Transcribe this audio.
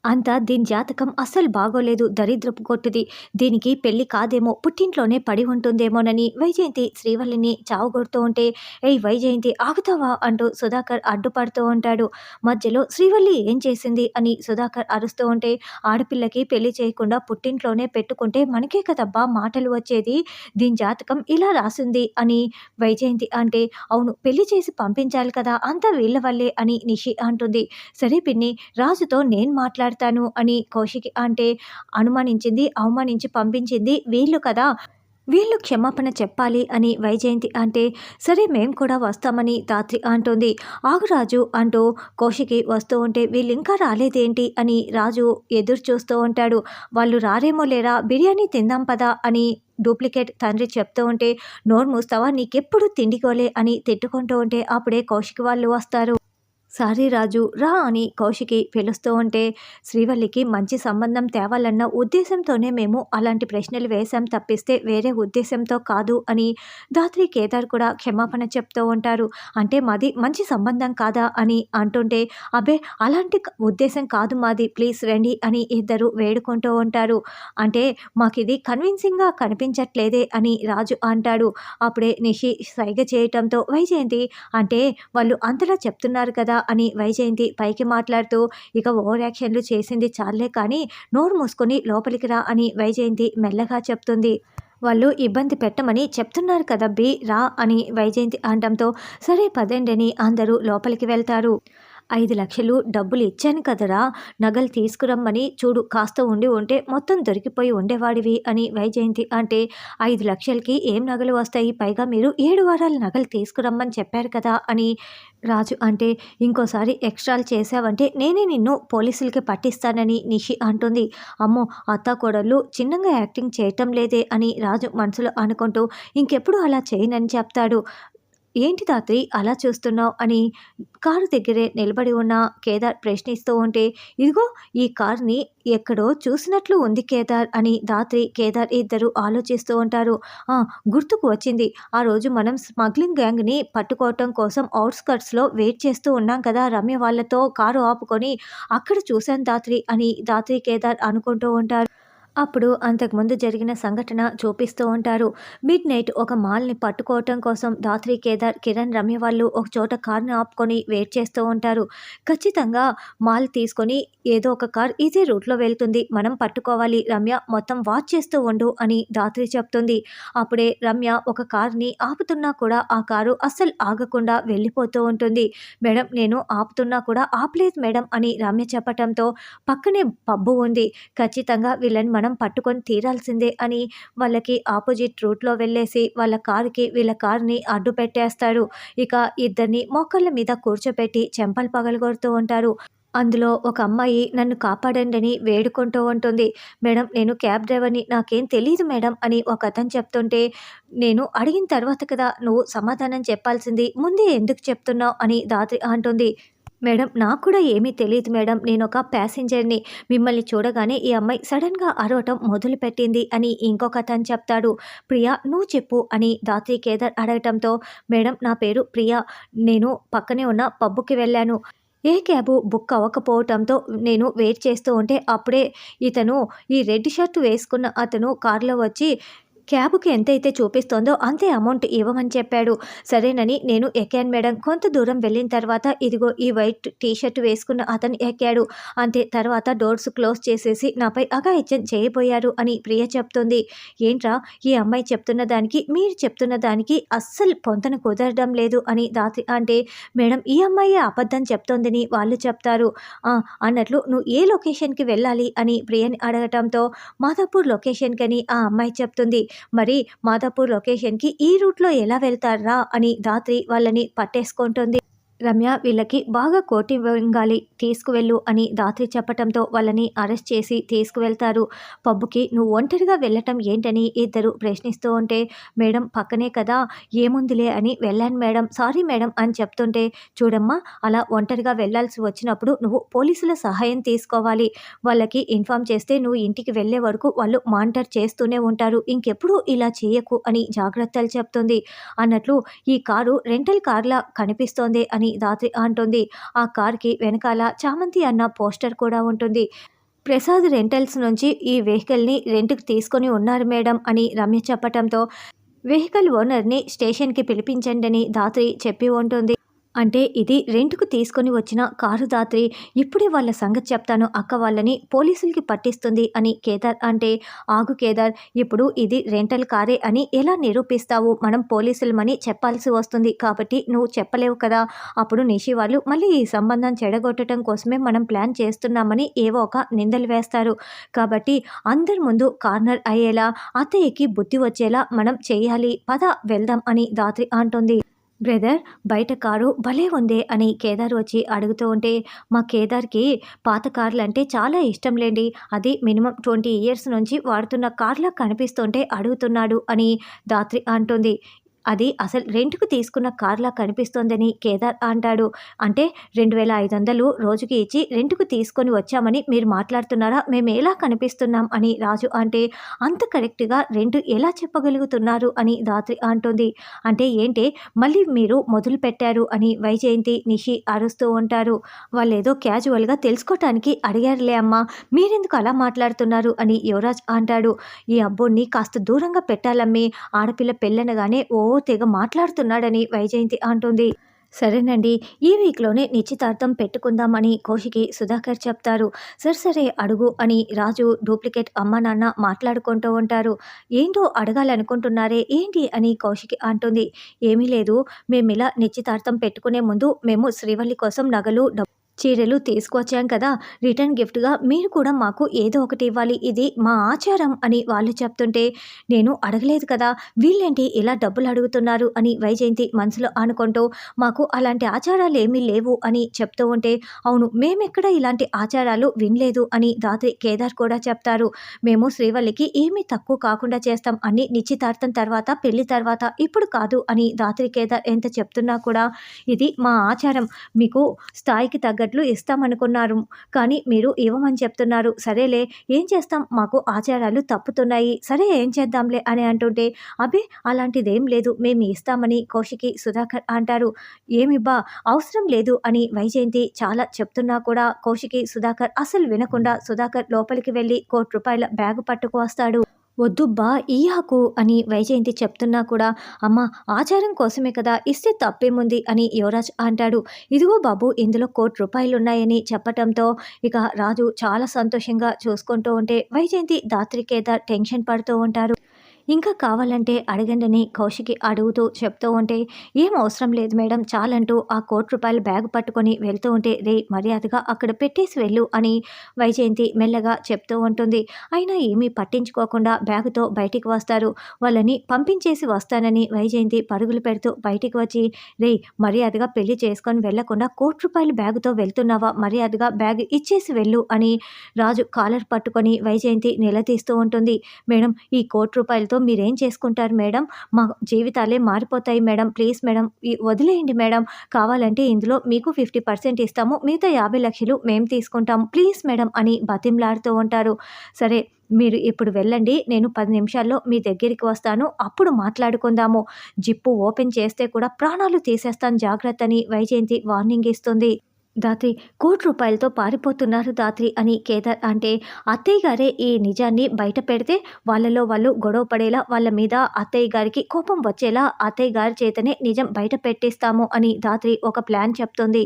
అంతా దీని జాతకం అస్సలు బాగోలేదు. దరిద్రపు కొట్టుది. దీనికి పెళ్లి కాదేమో, పుట్టింట్లోనే పడి ఉంటుందేమోనని వైజయంతి శ్రీవల్లిని చావగొడుతూ ఉంటే, "ఏయ్ వైజయంతి ఆగుతావా?" అంటూ సుధాకర్ అడ్డుపడుతూ ఉంటాడు. మధ్యలో "శ్రీవల్లి ఏం చేసింది?" అని సుధాకర్ అరుస్తూ ఉంటే, "ఆడపిల్లకి పెళ్లి చేయకుండా పుట్టింట్లోనే పెట్టుకుంటే మనకే కదబ్బా మాటలు వచ్చేది. దీని జాతకం ఇలా రాసింది" అని వైజయంతి అంటే, "అవును, పెళ్లి చేసి పంపించాలి కదా, అంతా వీళ్ళ వల్లే" అని నిషి అంటుంది. "సరే పిన్ని, రాజుతో నేను మాట్లాడతాను" అని కౌశికి అంటే, "అనుమానించింది, అవమానించి పంపించింది వీళ్ళు కదా, వీళ్ళు క్షమాపణ చెప్పాలి" అని వైజయంతి అంటే, "సరే మేము కూడా వస్తామని" ధాత్రి అంటుంది. "ఆగు రాజు" అంటూ కౌశికి వస్తూ ఉంటే, "వీళ్ళింకా రాలేదేంటి" అని రాజు ఎదురు చూస్తూ ఉంటాడు. "వాళ్ళు రారేమో లేరా, బిర్యానీ తిందాం పదా" అని డూప్లికేట్ తండ్రి చెప్తూ ఉంటే, "నోరు మూస్తావా, నీకెప్పుడు తిండిగోలే" అని తిట్టుకుంటూ ఉంటే, అప్పుడే కౌశికి వాళ్ళు వస్తారు. "సారీ రాజు, రా" అని కౌశికి పిలుస్తూ ఉంటే, "శ్రీవల్లికి మంచి సంబంధం తేవాలన్న ఉద్దేశంతోనే మేము అలాంటి ప్రశ్నలు వేశాం తప్పిస్తే వేరే ఉద్దేశంతో కాదు" అని ధాత్రి కేదార్ కూడా క్షమాపణ చెప్తూ ఉంటారు. "అంటే మాది మంచి సంబంధం కాదా" అని అంటుంటే, "అబ్బే, అలాంటి ఉద్దేశం కాదు మాది, ప్లీజ్ రండి" అని ఇద్దరు వేడుకుంటూ ఉంటారు. "అంటే మాకిది కన్విన్సింగ్గా కనిపించట్లేదే" అని రాజు అంటాడు. అప్పుడే నిషి సైగ చేయటంతో వైజయంతి అంటే, "వాళ్ళు అంతలా చెప్తున్నారు కదా" అని వైజయంతి పైకి మాట్లాడుతూ, "ఇక ఓవర్ యాక్షన్లు చేసింది చాలే కానీ నోరు మూసుకొని లోపలికి రా" అని వైజయంతి మెల్లగా చెప్తుంది. "వాళ్ళు ఇబ్బంది పెట్టమని చెప్తున్నారు కదబ్బీ, రా" అని వైజయంతి అనడంతో, "సరే పదండి" అని అందరూ లోపలికి వెళ్తారు. "5 లక్షలు డబ్బులు ఇచ్చాను కదరా, నగలు తీసుకురమ్మని, చూడు కాస్త ఉండి ఉంటే మొత్తం దొరికిపోయి ఉండేవాడివి" అని వైజయంతి అంటే, 5 లక్షలకి ఏం నగలు వస్తాయి, పైగా మీరు 7 వారాల నగలు తీసుకురమ్మని చెప్పారు కదా అని రాజు అంటే, "ఇంకోసారి ఎక్స్ట్రాలు చేశావంటే నేనే నిన్ను పోలీసులకి పట్టిస్తానని" నిషి అంటుంది. "అమ్మో, అత్తాకోడళ్ళు చిన్నగా యాక్టింగ్ చేయటం లేదే" అని రాజు మనసులో అనుకుంటూ, "ఇంకెప్పుడు అలా చేయనని చెప్తాడు." "ఏంటి ధాత్రి అలా చూస్తున్నావు" అని కారు దగ్గరే నిలబడి ఉన్న కేదార్ ప్రశ్నిస్తూ ఉంటే, "ఇదిగో ఈ కార్ని ఎక్కడో చూసినట్లు ఉంది కేదార్" అని ధాత్రి కేదార్ ఇద్దరు ఆలోచిస్తూ ఉంటారు. "ఆ, గుర్తుకు వచ్చింది. ఆ రోజు మనం స్మగ్లింగ్ గ్యాంగ్ని పట్టుకోవటం కోసం అవుట్స్కట్స్లో వెయిట్ చేస్తూ ఉన్నాం కదా, రమ్య వాళ్ళతో కారు ఆపుకొని, అక్కడ చూశాను ధాత్రి" అని ధాత్రి కేదార్ అనుకుంటూ ఉంటారు. అప్పుడు అంతకుముందు జరిగిన సంఘటన చూపిస్తూ ఉంటారు. మిడ్‌నైట్ ఒక మాల్‌ని పట్టుకోవటం కోసం ధాత్రి కేదార్, కిరణ్, రమ్య వాళ్ళు ఒక చోట కార్‌ని ఆపుకొని వెయిట్ చేస్తూ ఉంటారు. "ఖచ్చితంగా మాల్ తీసుకొని ఏదో ఒక కార్ ఇదే రూట్‌లో వెళ్తుంది. మనం పట్టుకోవాలి. రమ్య, మొత్తం వాచ్ చేస్తూ ఉండు" అని ధాత్రి చెప్తుంది. అప్పుడే రమ్య ఒక కార్‌ని ఆపుతున్నా కూడా ఆ కారు అస్సలు ఆగకుండా వెళ్ళిపోతూ ఉంటుంది. "మేడం, నేను ఆపుతున్నా కూడా ఆపలేదు మేడం" అని రమ్య చెప్పటంతో, "పక్కనే పబ్బు ఉంది. ఖచ్చితంగా వీళ్ళని మనం పట్టుకొని తీరాల్సిందే" అని వాళ్ళకి ఆపోజిట్ రూట్‌లో వెళ్ళేసి వాళ్ళ కారుకి వీళ్ళ కారుని అడ్డు పెట్టేస్తాడు. ఇక ఇద్దరిని మోకాళ్ళ మీద కూర్చోపెట్టి చెంపలు పగలగొడుతూ ఉంటారు. అందులో ఒక అమ్మాయి, "నన్ను కాపాడండి" అని వేడుకుంటూ ఉంటుంది. "మేడం, నేను క్యాబ్ డ్రైవర్‌ని, నాకేం తెలీదు మేడం" అని ఒకతను చెప్తుంటే, "నేను అడిగిన తర్వాత కదా నువ్వు సమాధానం చెప్పాల్సింది, ముందే ఎందుకు చెప్తున్నావు" అని ధాత్రి అంటుంది. "మేడం, నాకు కూడా ఏమీ తెలీదు మేడం, నేనొక ప్యాసింజర్‌ని. మిమ్మల్ని చూడగానే ఈ అమ్మాయి సడెన్‌గా అరవటం మొదలుపెట్టింది" అని ఇంకొకతను చెప్తాడు. "ప్రియా, నువ్వు చెప్పు" అని ధాత్రి కేదార్ అడగటంతో, "మేడం, నా పేరు ప్రియా. నేను పక్కనే ఉన్న పబ్బుకి వెళ్ళాను. ఏ క్యాబు బుక్ అవ్వకపోవటంతో నేను వెయిట్ చేస్తూ ఉంటే, అప్పుడే ఇతను, ఈ రెడ్ షర్ట్ వేసుకున్న అతను కారులో వచ్చి క్యాబ్‌కి ఎంతైతే చూపిస్తోందో అంతే అమౌంట్ ఇవ్వమని చెప్పాడు. సరేనని నేను ఎక్కాను మేడం. కొంత దూరం వెళ్ళిన తర్వాత ఇదిగో ఈ వైట్ టీ షర్ట్ వేసుకున్న అతను ఎక్కాడు. అంతే, తర్వాత డోర్స్ క్లోజ్ చేసేసి నాపై అఘాయిత్యం చేయబోయారు" అని ప్రియ చెప్తుంది. "ఏంట్రా, ఈ అమ్మాయి చెప్తున్న దానికి మీరు చెప్తున్న దానికి అస్సలు పొంతన కుదరడం లేదు" అని ధాత్రి అంటే, "మేడం, ఈ అమ్మాయే అబద్ధం చెప్తోందని వాళ్ళు చెప్తారు. ఆ, అన్నట్లు నువ్వు ఏ లొకేషన్‌కి వెళ్ళాలి" అని ప్రియని అడగటంతో, "మాదాపూర్ లొకేషన్‌కని" ఆ అమ్మాయి చెప్తుంది. "మరి మాదాపూర్ లొకేషన్‌కి ఈ రూట్‌లో ఎలా వెళ్తార్రా" అని ధాత్రి వాళ్ళని పట్టేసుకుంటుంది. "రమ్య, వీళ్ళకి బాగా కోటింగ్ తీసుకువెళ్ళు" అని ధాత్రి చెప్పటంతో వాళ్ళని అరెస్ట్ చేసి తీసుకువెళ్తారు. పబ్బుకి "నువ్వు ఒంటరిగా వెళ్ళటం ఏంటని" ఇద్దరు ప్రశ్నిస్తూ ఉంటే, "మేడం, పక్కనే కదా, ఏముందిలే అని వెళ్ళాను మేడం, సారీ మేడం" అని చెప్తుంటే, "చూడమ్మా, అలా ఒంటరిగా వెళ్ళాల్సి వచ్చినప్పుడు నువ్వు పోలీసుల సహాయం తీసుకోవాలి. వాళ్ళకి ఇన్ఫార్మ్ చేస్తే నువ్వు ఇంటికి వెళ్ళే వరకు వాళ్ళు మానిటర్ చేస్తూనే ఉంటారు. ఇంకెప్పుడు ఇలా చేయకు" అని జాగ్రత్తలు చెప్తుంది. అన్నట్లు, "ఈ కారు రెంటల్ కార్‌లా కనిపిస్తోందే" అని ధాత్రి అంటుంది. ఆ కార్‌కి వెనకాల చామంతి అన్న పోస్టర్ కూడా ఉంటుంది. ప్రసాద్ రెంటల్స్ నుంచి ఈ వెహికల్ని రెంట్‌కి తీసుకొని ఉన్నారు మేడం అని రమ్య చెప్పటంతో వెహికల్ ఓనర్‌ని స్టేషన్‌కి పిలిపించండని ధాత్రి చెప్పి ఉంటుంది. అంటే ఇది రెంట్‌కు తీసుకొని వచ్చిన కారు ధాత్రి. ఇప్పుడే వాళ్ళ సంగతి చెప్తాను అక్క వాళ్ళని పోలీసులకి పట్టిస్తుంది అని కేదార్ అంటే, ఆగు కేదార్, ఇప్పుడు ఇది రెంటల్ కారే అని ఎలా నిరూపిస్తావు? మనం పోలీసులమని చెప్పాల్సి వస్తుంది. కాబట్టి నువ్వు చెప్పలేవు కదా! అప్పుడు నిషి వాళ్ళు మళ్ళీ ఈ సంబంధం చెడగొట్టడం కోసమే మనం ప్లాన్ చేస్తున్నామని ఏవో ఒక నిందలు వేస్తారు. కాబట్టి అందరి ముందు కార్నర్ అయ్యేలా, అత్తయ్యకి బుద్ధి వచ్చేలా మనం చెయ్యాలి. పద వెళ్దాం అని ధాత్రి అంటుంది. బ్రదర్, బయట కారు భలే ఉందే అని కేదార్ వచ్చి అడుగుతూ ఉంటే, మా కేదార్‌కి పాత కార్లంటే చాలా ఇష్టంలేండి. అది మినిమమ్ 20 ఇయర్స్ నుంచి వాడుతున్న కార్‌లా కనిపిస్తుంటే అడుగుతున్నాడు అని ధాత్రి అంటుంది. అది అసలు రెంట్‌కు తీసుకున్న కార్‌లా కనిపిస్తోందని కేదార్ అంటాడు. అంటే 2500 రోజుకి ఇచ్చి రెంట్‌కు తీసుకొని వచ్చామని మీరు మాట్లాడుతున్నారా? మేమెలా కనిపిస్తున్నాం అని రాజు అంటే, అంత కరెక్ట్‌గా రెంట్ ఎలా చెప్పగలుగుతున్నారు అని ధాత్రి అంటుంది. అంటే ఏంటే మళ్ళీ మీరు మొదలుపెట్టారు అని వైజయంతి, నిషి అరుస్తూ ఉంటారు. వాళ్ళేదో క్యాజువల్‌గా తెలుసుకోటానికి అడిగారులే అమ్మా! మీరెందుకు అలా మాట్లాడుతున్నారు అని యువరాజ్ అంటాడు. ఈ అబ్బోడిని కాస్త దూరంగా పెట్టాలమ్మీ! ఆడపిల్ల పెళ్ళనగానే ఓ తెగ మాట్లాడుతున్నాడని వైజయంతి అంటుంది. సరేనండి, ఈ వీక్‌లోనే నిశ్చితార్థం పెట్టుకుందామని కౌశికి సుధాకర్ చెప్తారు. సరే అడుగు అని రాజు, డూప్లికేట్ అమ్మ నాన్న మాట్లాడుకుంటూ ఉంటారు. ఏంటో అడగాలనుకుంటున్నారే ఏంటి అని కౌశికి అంటుంది. ఏమీ లేదు, మేమిలా నిశ్చితార్థం పెట్టుకునే ముందు మేము శ్రీవల్లి కోసం నగలు, చీరలు తీసుకొచ్చాం కదా! రిటర్న్ గిఫ్ట్‌గా మీరు కూడా మాకు ఏదో ఒకటి ఇవ్వాలి. ఇది మా ఆచారం అని వాళ్ళు చెప్తుంటే, నేను అడగలేదు కదా! వీళ్ళేంటి ఇలా డబ్బులు అడుగుతున్నారు అని వైజయంతి మనసులో అనుకుంటూ, మాకు అలాంటి ఆచారాలేమీ లేవు అని చెప్తూ ఉంటే, అవును, మేమెక్కడ ఇలాంటి ఆచారాలు వినలేదు అని ధాత్రి, కేదార్ కూడా చెప్తారు. మేము శ్రీవల్లికి ఏమీ తక్కువ కాకుండా చేస్తాం. అన్నీ నిశ్చితార్థం తర్వాత, పెళ్లి తర్వాత, ఇప్పుడు కాదు అని ధాత్రి, కేదార్ ఎంత చెప్తున్నా కూడా, ఇది మా ఆచారం. మీకు స్థాయికి తగ్గట్టు ఇస్తామనుకున్నారు. కానీ మీరు ఇవ్వమని చెప్తున్నారు. సరేలే, ఏం చేస్తాం, మాకు ఆచారాలు తప్పుతున్నాయి. సరే ఏం చేద్దాంలే అని అంటుంటే, అబ్బే అలాంటిదేం లేదు, మేము ఇస్తామని కౌశికి, సుధాకర్ అంటారు. ఏమిబ్బా అవసరం లేదు అని వైజయంతి చాలా చెప్తున్నా కూడా కౌశికి, సుధాకర్ అసలు వినకుండా సుధాకర్ లోపలికి వెళ్ళి ₹1,00,00,000 బ్యాగు పట్టుకు వస్తాడు. వద్దుబ్బా ఇయ్యాకు అని వైజయంతి చెప్తున్నా కూడా, అమ్మ ఆచారం కోసమే కదా, ఇస్తే తప్పేముంది అని యువరాజ్ అంటాడు. ఇదిగో బాబు, ఇందులో ₹1,00,00,000 చెప్పటంతో ఇక రాజు చాలా సంతోషంగా చూసుకుంటూ ఉంటే వైజయంతి, ధాత్రి, కేదార్ టెన్షన్ పడుతూ ఉంటారు. ఇంకా కావాలంటే అడగండని కౌశికి అడుగుతూ చెప్తూ ఉంటే, ఏం అవసరం లేదు మేడం చాలంటూ ఆ ₹1,00,00,000 బ్యాగ్ పట్టుకొని వెళ్తూ ఉంటే, రే మర్యాదగా అక్కడ పెట్టేసి వెళ్ళు అని వైజయంతి మెల్లగా చెప్తూ ఉంటుంది. అయినా ఏమీ పట్టించుకోకుండా బ్యాగుతో బయటికి వస్తారు. వాళ్ళని పంపించేసి వస్తానని వైజయంతి పరుగులు పెడుతూ బయటికి వచ్చి, రే మర్యాదగా పెళ్లి చేసుకొని వెళ్లకుండా ₹1,00,00,000 బ్యాగుతో వెళ్తున్నావా? మర్యాదగా బ్యాగ్ ఇచ్చేసి వెళ్ళు అని రాజు కాలర్ పట్టుకొని వైజయంతి నిలదీస్తూ ఉంటుంది. మేడం, ఈ ₹1,00,00,000తో మీరేం చేసుకుంటారు మేడం? మా జీవితాలే మారిపోతాయి మేడం. ప్లీజ్ మేడం, వదిలేయండి మేడం. కావాలంటే ఇందులో మీకు 50% ఇస్తాము. మిగతా 50,00,000 మేము తీసుకుంటాము. ప్లీజ్ మేడం అని బతిమలాడుతూ ఉంటారు. సరే, మీరు ఇప్పుడు వెళ్ళండి. నేను 10 నిమిషాల్లో మీ దగ్గరికి వస్తాను. అప్పుడు మాట్లాడుకుందాము. జిప్పు ఓపెన్ చేస్తే కూడా ప్రాణాలు తీసేస్తాను జాగ్రత్త అని వైజయంతి వార్నింగ్ ఇస్తుంది. ధాత్రి, ₹1,00,00,000తో పారిపోతున్నారు ధాత్రి అని కేదార్ అంటే, అత్తయ్య గారే ఈ నిజాన్ని బయట పెడితే వాళ్ళలో వాళ్ళు గొడవ పడేలా, వాళ్ళ మీద అత్తయ్య గారికి కోపం వచ్చేలా అత్తయ్య గారి చేతనే నిజం బయట పెట్టిస్తాము అని ధాత్రి ఒక ప్లాన్ చెప్తుంది.